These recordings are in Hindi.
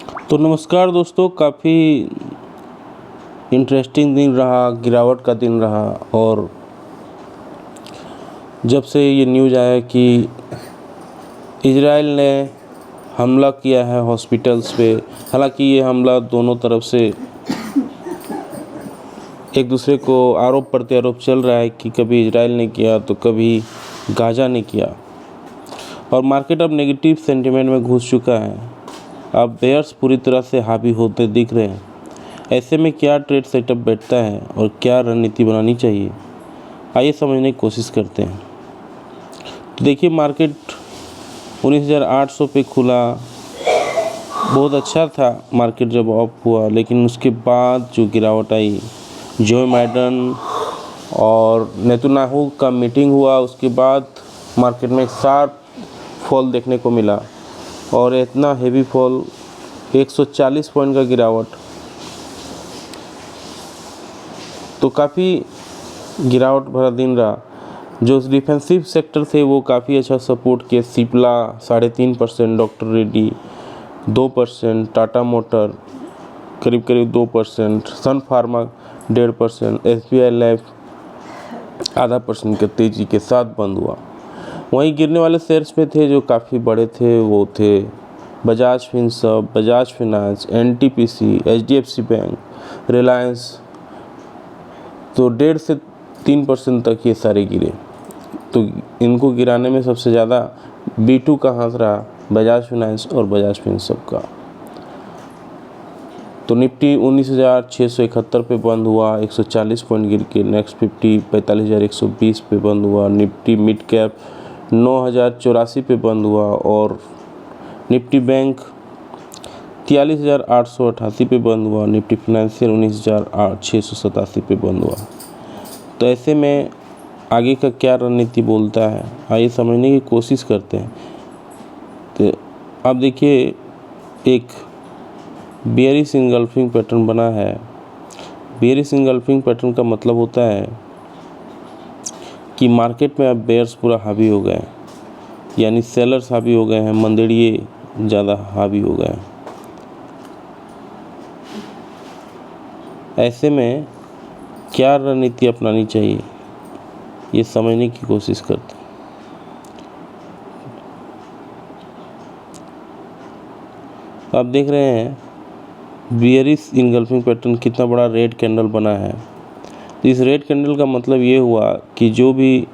तो नमस्कार दोस्तों, काफ़ी इंटरेस्टिंग दिन रहा, गिरावट का दिन रहा। और जब से ये न्यूज़ आया कि इजराइल ने हमला किया है हॉस्पिटल्स पे, हालांकि ये हमला दोनों तरफ से एक दूसरे को आरोप प्रत्यारोप चल रहा है कि कभी इजराइल ने किया तो कभी गाज़ा ने किया, और मार्केट अब नेगेटिव सेंटिमेंट में घुस चुका है। अब बेयर्स पूरी तरह से हावी होते दिख रहे हैं। ऐसे में क्या ट्रेड सेटअप बैठता है और क्या रणनीति बनानी चाहिए, आइए समझने की कोशिश करते हैं। तो देखिए, मार्केट 19,800 पे खुला, बहुत अच्छा था मार्केट जब ऑफ हुआ, लेकिन उसके बाद जो गिरावट आई, जो बाइडेन और नेतन्याहू का मीटिंग हुआ, उसके बाद मार्केट में एक शार्प फॉल देखने को मिला। और इतना हेवी फॉल, 140 पॉइंट का गिरावट, तो काफ़ी गिरावट भरा दिन रहा। जो डिफेंसिव सेक्टर थे वो काफ़ी अच्छा सपोर्ट किए। सिप्ला 3.5%, डॉक्टर रेड्डी 2%, टाटा मोटर करीब 2%, सन फार्मा 1.5%, SBI लाइफ 0.5% के तेज़ी के साथ बंद हुआ। वहीं गिरने वाले शेयर्स पे थे जो काफ़ी बड़े थे, वो थे Bajaj Finserv, Bajaj finance, NTPC, HDFC bank, Reliance. तो 1.5 से 3% तक ये सारे गिरे। तो इनको गिराने में सबसे ज़्यादा B2 का हाथ रहा, बजाज फाइनेंस और बजाज फिनसर्व का। तो निफ्टी 19,671 पे बंद हुआ, 140 पॉइंट गिर के। नेक्स्ट 50 45,120 पे बंद हुआ। निफ्टी मिड कैप 9,084 पे बंद हुआ, और निफ्टी बैंक 43,888 पे बंद हुआ। निफ्टी फाइनेंशियल 19,687 पे बंद हुआ। तो ऐसे में आगे का क्या रणनीति बोलता है, आइए समझने की कोशिश करते हैं। तो आप देखिए, एक बेयरिश इंगल्फिंग पैटर्न बना है। बेयरिश इंगल्फिंग पैटर्न का मतलब होता है कि मार्केट में अब बेयर्स पूरा हावी हो गए, यानी सेलर्स हावी हो गए हैं, मंदेड़िए ज़्यादा हावी हो गए हैं। ऐसे में क्या रणनीति अपनानी चाहिए, ये समझने की कोशिश करते हैं। आप देख रहे हैं बेयरिश इंगल्फिंग पैटर्न कितना बड़ा रेड कैंडल बना है। इस रेड कैंडल का मतलब ये हुआ कि जो भी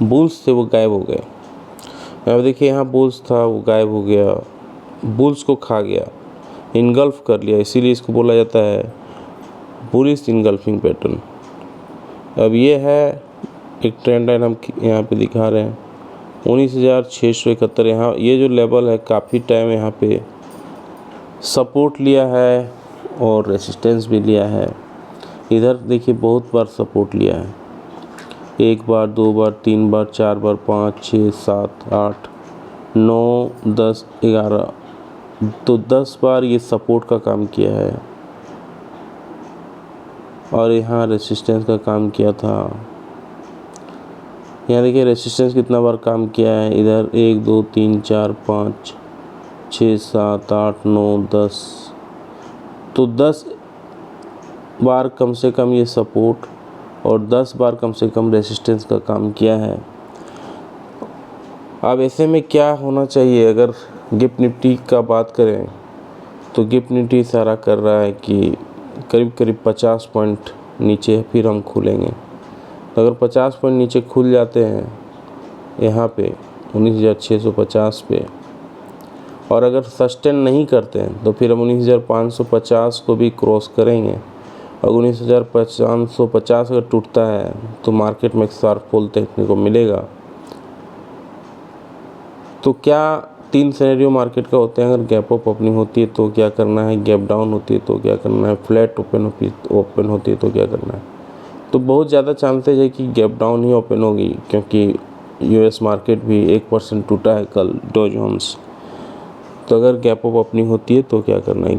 बुल्स थे वो गायब हो गए। अब देखिए, यहाँ बुल्स था वो गायब हो गया, बुल्स को खा गया, इनगल्फ कर लिया, इसीलिए इसको बोला जाता है बुलिश इनगल्फिंग पैटर्न। अब ये है एक ट्रेंड लाइन हम यहाँ पे दिखा रहे हैं 19,671। यहाँ ये जो लेवल है, काफ़ी टाइम यहाँ पे सपोर्ट लिया है और रेसिस्टेंस भी लिया है। इधर देखिए बहुत बार सपोर्ट लिया है, 1 बार, 2 बार, 3 बार, 4 बार, 5, 6, 7, 8, 9, 10, 11, तो 10 बार ये सपोर्ट का काम किया है, और यहाँ रेसिस्टेंस का काम किया था। यहाँ देखिए रेसिस्टेंस कितना बार काम किया है, इधर 1, 2, 3, 4, 5, 6, 7, 8, 9, 10, तो 10 बार कम से कम ये सपोर्ट और 10 बार कम से कम रेसिस्टेंस का काम किया है। अब ऐसे में क्या होना चाहिए, अगर गिफ्ट निफ्टी का बात करें तो गिफ्ट निफ्टी इशारा कर रहा है कि करीब 50 पॉइंट नीचे फिर हम खुलेंगे। तो अगर 50 पॉइंट नीचे खुल जाते हैं यहाँ पे 19,650 पे, और अगर सस्टेन नहीं करते हैं तो फिर हम 19,550 को भी क्रॉस करेंगे। और 19,550 अगर टूटता है तो मार्केट में एक शार्प फॉल देखने को मिलेगा। तो क्या 3 सिनेरियो मार्केट का होते हैं। अगर गैप अप ओपनिंग होती है तो क्या करना है, गैप डाउन होती है तो क्या करना है, फ्लैट ओपन होती है तो क्या करना है। तो बहुत ज़्यादा चांसेज है कि गैप डाउन ही ओपन होगी, क्योंकि US मार्केट भी 1% टूटा है कल, डॉ जोन्स। तो अगर गैप अप ओपनिंग होती है तो क्या करना है,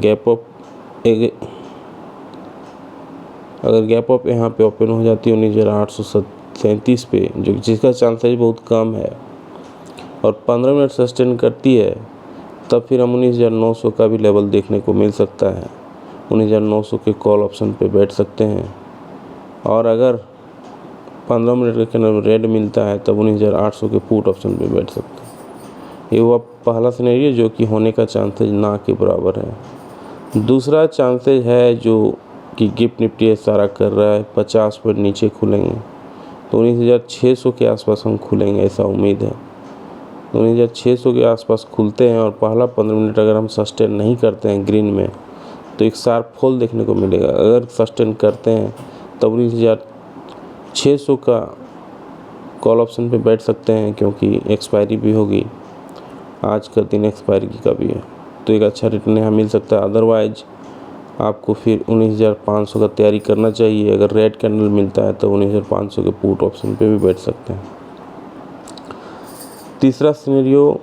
अगर गैप अप यहाँ पे ओपन हो जाती है 19,837 पे, जिसका चांसेज बहुत कम है, और 15 मिनट सस्टेन करती है तब फिर हम 19,900 का भी लेवल देखने को मिल सकता है। 19,900 के कॉल ऑप्शन पे बैठ सकते हैं। और अगर 15 मिनट के कैंडल में रेड मिलता है तब 19,800 के पुट ऑप्शन पे बैठ सकते हैं। ये हुआ पहला सिनेरियो जो कि होने का चांसेज ना के बराबर है। दूसरा चांसेज है जो कि गिफ्ट निफ्टी इशारा कर रहा है 50 पॉइंट नीचे खुलेंगे तो 19,600 के आसपास हम खुलेंगे, ऐसा उम्मीद है। 19,600 के आसपास खुलते हैं और पहला 15 मिनट अगर हम सस्टेन नहीं करते हैं ग्रीन में तो एक शार्प फॉल देखने को मिलेगा। अगर सस्टेन करते हैं तब 19,600 का कॉल ऑप्शन पे बैठ सकते हैं, क्योंकि एक्सपायरी भी होगी, आज का दिन एक्सपायरी का भी है, तो एक अच्छा रिटर्न यहाँ मिल सकता है। अदरवाइज आपको फिर 19,500 का तैयारी करना चाहिए। अगर रेड कैंडल मिलता है तो 19,500 के पुट ऑप्शन पे भी बैठ सकते हैं। तीसरा सिनेरियो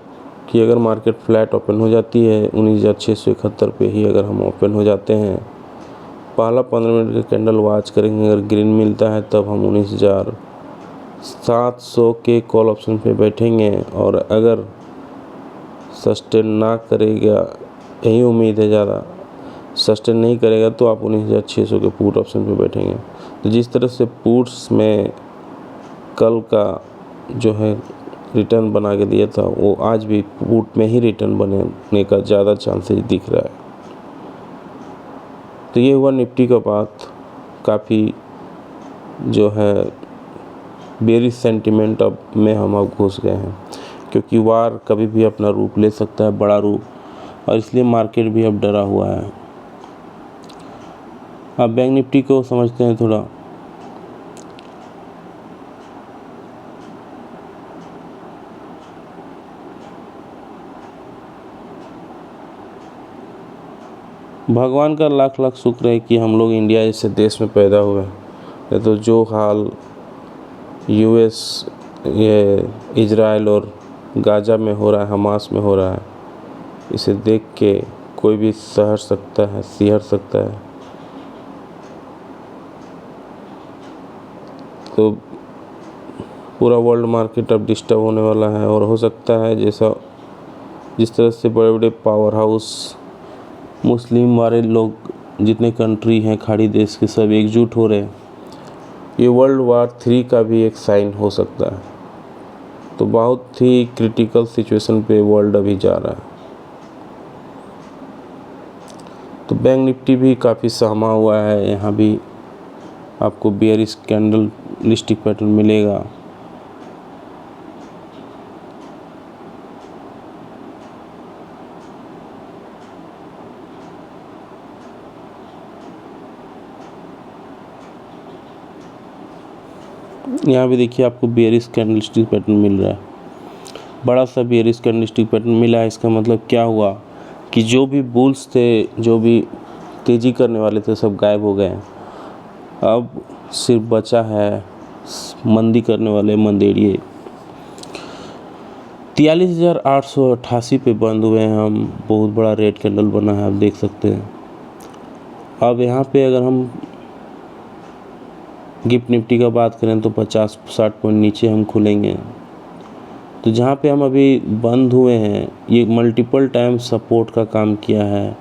कि अगर मार्केट फ्लैट ओपन हो जाती है 19,671 पे ही अगर हम ओपन हो जाते हैं, पहला 15 मिनट का कैंडल वॉच करेंगे, अगर ग्रीन मिलता है तब हम 19,700 के कॉल ऑप्शन पे बैठेंगे। और अगर सस्टेन ना करेगा, यही उम्मीद है, ज़्यादा सस्टेन नहीं करेगा तो आप 19,600 के पुट ऑप्शन पे बैठेंगे। तो जिस तरह से पुट्स में कल का जो है रिटर्न बना के दिया था वो आज भी पुट में ही रिटर्न बनने का ज़्यादा चांसेस दिख रहा है। तो ये हुआ निफ्टी का बात। काफ़ी जो है बेरिश सेंटिमेंट अब में हम अब घुस गए हैं, क्योंकि वार कभी भी अपना रूप ले सकता है, बड़ा रूप, और इसलिए मार्केट भी अब डरा हुआ है। अब बैंक निफ्टी को समझते हैं थोड़ा। भगवान का लाख लाख शुक्र है कि हम लोग इंडिया जैसे देश में पैदा हुए हैं। नहीं तो जो हाल यूएस, ये इजराइल और गाज़ा में हो रहा है, हमास में हो रहा है, इसे देख के कोई भी सिहर सकता है। तो पूरा वर्ल्ड मार्केट अब डिस्टर्ब होने वाला है। और हो सकता है जिस तरह से बड़े बड़े पावर हाउस मुस्लिम वाले लोग जितने कंट्री हैं खाड़ी देश के, सब एकजुट हो रहे हैं, ये वर्ल्ड वार 3 का भी एक साइन हो सकता है। तो बहुत ही क्रिटिकल सिचुएशन पे वर्ल्ड अभी जा रहा है। तो बैंक निफ्टी भी काफ़ी सहमा हुआ है। यहाँ भी आपको बेयरिश कैंडल लिस्टिक पैटर्न मिलेगा। यहाँ भी देखिए आपको बेयरिश कैंडलस्टिक पैटर्न मिल रहा है, बड़ा सा बेयरिश कैंडलस्टिक पैटर्न मिला है। इसका मतलब क्या हुआ कि जो भी बुल्स थे, जो भी तेज़ी करने वाले थे, सब गायब हो गए हैं। अब सिर्फ बचा है मंदी करने वाले मंदेड़िए। 43,888 पे बंद हुए हैं हम। बहुत बड़ा रेड कैंडल बना है, आप देख सकते हैं। अब यहाँ पे अगर हम गिफ्ट निफ्टी का बात करें तो 50-60 पॉइंट नीचे हम खुलेंगे। तो जहाँ पे हम अभी बंद हुए हैं, ये मल्टीपल टाइम सपोर्ट का काम किया है।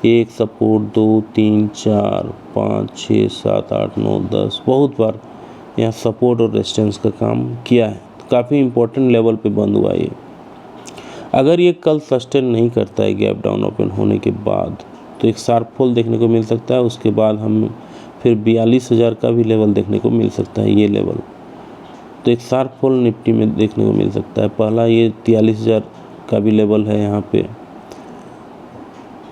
1 सपोर्ट, 2, 3, 4, 5, 6, 7, 8, 9, 10, बहुत बार यहाँ सपोर्ट और रेजिस्टेंस का काम किया है। काफ़ी इम्पोर्टेंट लेवल पे बंद हुआ ये। अगर ये कल सस्टेन नहीं करता है गैप डाउन ओपन होने के बाद तो एक शार्प फॉल देखने को मिल सकता है। उसके बाद हम फिर 42,000 का भी लेवल देखने को मिल सकता है, ये लेवल। तो एक शार्प फॉल निफ्टी में देखने को मिल सकता है। पहला ये 43,000 का भी लेवल है यहाँ पे।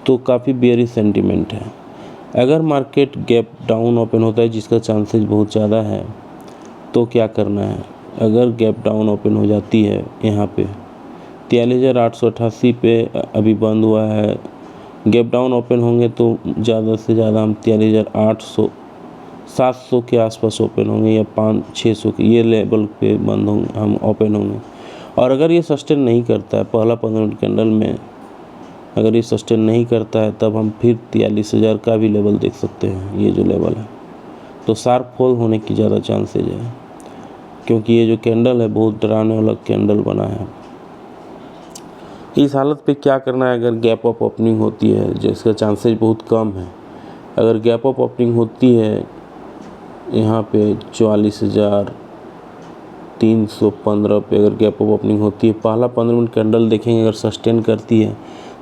तो काफ़ी बेयरिश सेंटीमेंट है। अगर मार्केट गैप डाउन ओपन होता है, जिसका चांसेस बहुत ज़्यादा है, तो क्या करना है। अगर गैप डाउन ओपन हो जाती है यहाँ पे 43,888 पे अभी बंद हुआ है, गैप डाउन ओपन होंगे तो ज़्यादा से ज़्यादा हम 43,800 700 के आसपास ओपन होंगे, या 500-600 के ये लेवल पे बंद होंगे, हम ओपन होंगे। और अगर ये सस्टेन नहीं करता है, पहला 15 मिनट कैंडल में अगर ये सस्टेन नहीं करता है, तब हम फिर 43,000 का भी लेवल देख सकते हैं, ये जो लेवल है। तो शार्प फॉल होने की ज़्यादा चांसेज है, क्योंकि ये जो कैंडल है बहुत डराने वाला कैंडल बना है। इस हालत पे क्या करना है अगर गैप अप ओपनिंग होती है, जिसका चांसेस बहुत कम है। अगर गैप अप ओपनिंग होती है यहाँ पे 44,315 पे अगर गैप अप ओपनिंग होती है, पहला 15 मिनट कैंडल देखेंगे, अगर सस्टेन करती है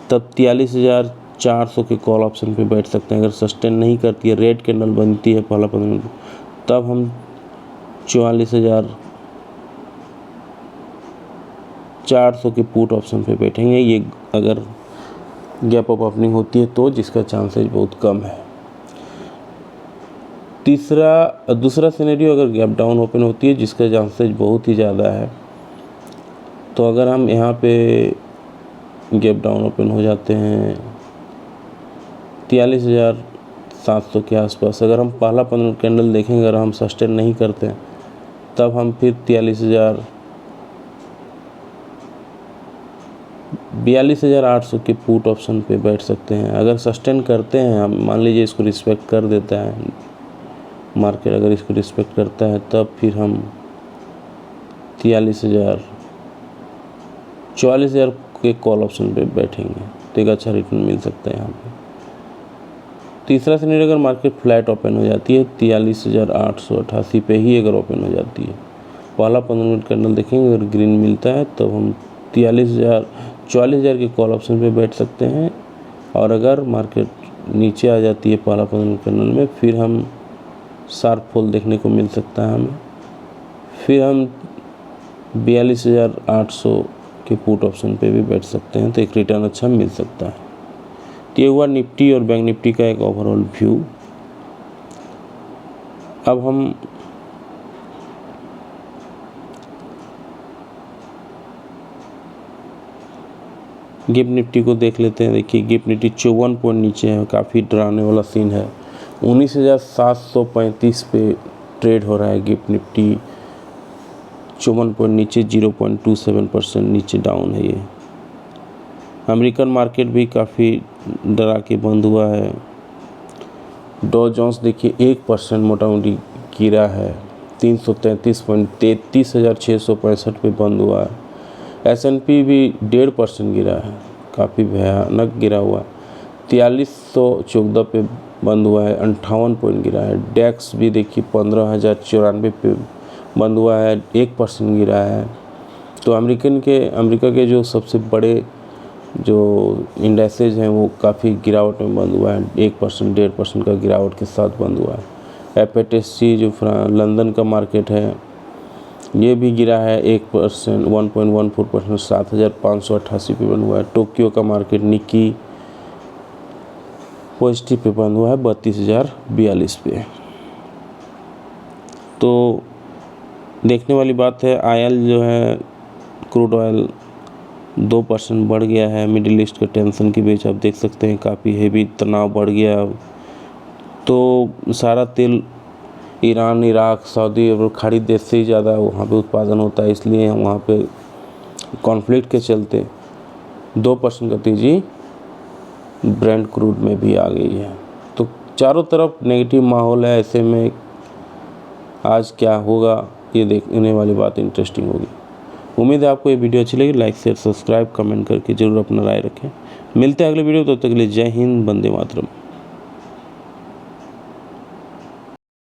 तब 43,400 के कॉल ऑप्शन पे बैठ सकते हैं। अगर सस्टेन नहीं करती है, रेड कैंडल बनती है पहला 15 मिनट, तब हम 44,400 के पुट ऑप्शन पे बैठेंगे। ये अगर गैप अप ओपनिंग होती है तो, जिसका चांसेस बहुत कम है। दूसरा सिनेरियो अगर गैप डाउन ओपन होती है, जिसका चांसेस बहुत ही ज़्यादा है, तो अगर हम यहाँ पे गैप डाउन ओपन हो जाते हैं 43,700 के आसपास, अगर हम पहला 15 कैंडल देखेंगे, अगर हम सस्टेन नहीं करते हैं तब हम फिर 42,800 के पुट ऑप्शन पे बैठ सकते हैं। अगर सस्टेन करते हैं हम, मान लीजिए इसको रिस्पेक्ट कर देता है मार्केट, अगर इसको रिस्पेक्ट करता है तब फिर हम 44,000 के कॉल ऑप्शन पे बैठेंगे, तो एक अच्छा रिटर्न मिल सकता है यहाँ पे। तीसरा सिनेरियो अगर मार्केट फ्लैट ओपन हो जाती है 43,888 पे ही अगर ओपन हो जाती है, पहला 15 मिनट कैंडल देखेंगे, अगर ग्रीन मिलता है तब हम 44,000 के कॉल ऑप्शन पे बैठ सकते हैं। और अगर मार्केट नीचे आ जाती है पहला 15 मिनट कैंडल में, फिर हम शार्प फॉल देखने को मिल सकता है हमें, फिर हम 42,800 के पुट ऑप्शन पे भी बैठ सकते हैं, तो एक रिटर्न अच्छा मिल सकता है। तो ये हुआ निफ्टी और बैंक निफ्टी का एक ओवरऑल व्यू। अब हम गिफ्ट निफ्टी को देख लेते हैं। देखिए गिफ्ट निफ्टी 54 पॉइंट नीचे है, काफ़ी डराने वाला सीन है। 19,735 पे ट्रेड हो रहा है गिफ्ट निफ्टी, 54 पॉइंट नीचे, 0.27% नीचे डाउन है ये। अमेरिकन मार्केट भी काफ़ी डरा के बंद हुआ है। डॉ जोन्स देखिए 1% मोटा मोटी गिरा है, 333 पॉइंट 33,665 पे बंद हुआ है। S&P भी 1.5% गिरा है, काफ़ी भयानक गिरा हुआ है, 4314 पे बंद हुआ है, 58 पॉइंट गिरा है। डेक्स भी देखिए 15,094 पे बंद हुआ है, 1% गिरा है। तो अमेरिका के जो सबसे बड़े जो इंडेक्सेज हैं वो काफ़ी गिरावट में बंद हुआ है, 1% 1.5% का गिरावट के साथ बंद हुआ है। FTSE जो लंदन का मार्केट है ये भी गिरा है 1%, 1.14%, 7,588 पे बंद हुआ है। टोक्यो का मार्केट निक्की पॉजिटिव पे बंद हुआ है 32,042 पे। तो देखने वाली बात है, आयल जो है क्रूड ऑयल 2% बढ़ गया है। मिडिल ईस्ट के टेंशन के बीच आप देख सकते हैं काफ़ी हेवी तनाव बढ़ गया। तो सारा तेल ईरान, इराक, सऊदी और खाड़ी देश से ही ज़्यादा वहाँ पे उत्पादन होता है, इसलिए वहाँ पे कॉन्फ्लिक्ट के चलते 2% का तेज़ी ब्रेंट क्रूड में भी आ गई है। तो चारों तरफ नेगेटिव माहौल है। ऐसे में आज क्या होगा ये देखने वाली बात इंटरेस्टिंग होगी। उम्मीद है आपको ये वीडियो अच्छी लगी। लाइक शेयर सब्सक्राइब कमेंट करके ज़रूर अपना राय रखें। मिलते हैं अगले वीडियो, तब तक के लिए जय हिंद, वंदे मातरम।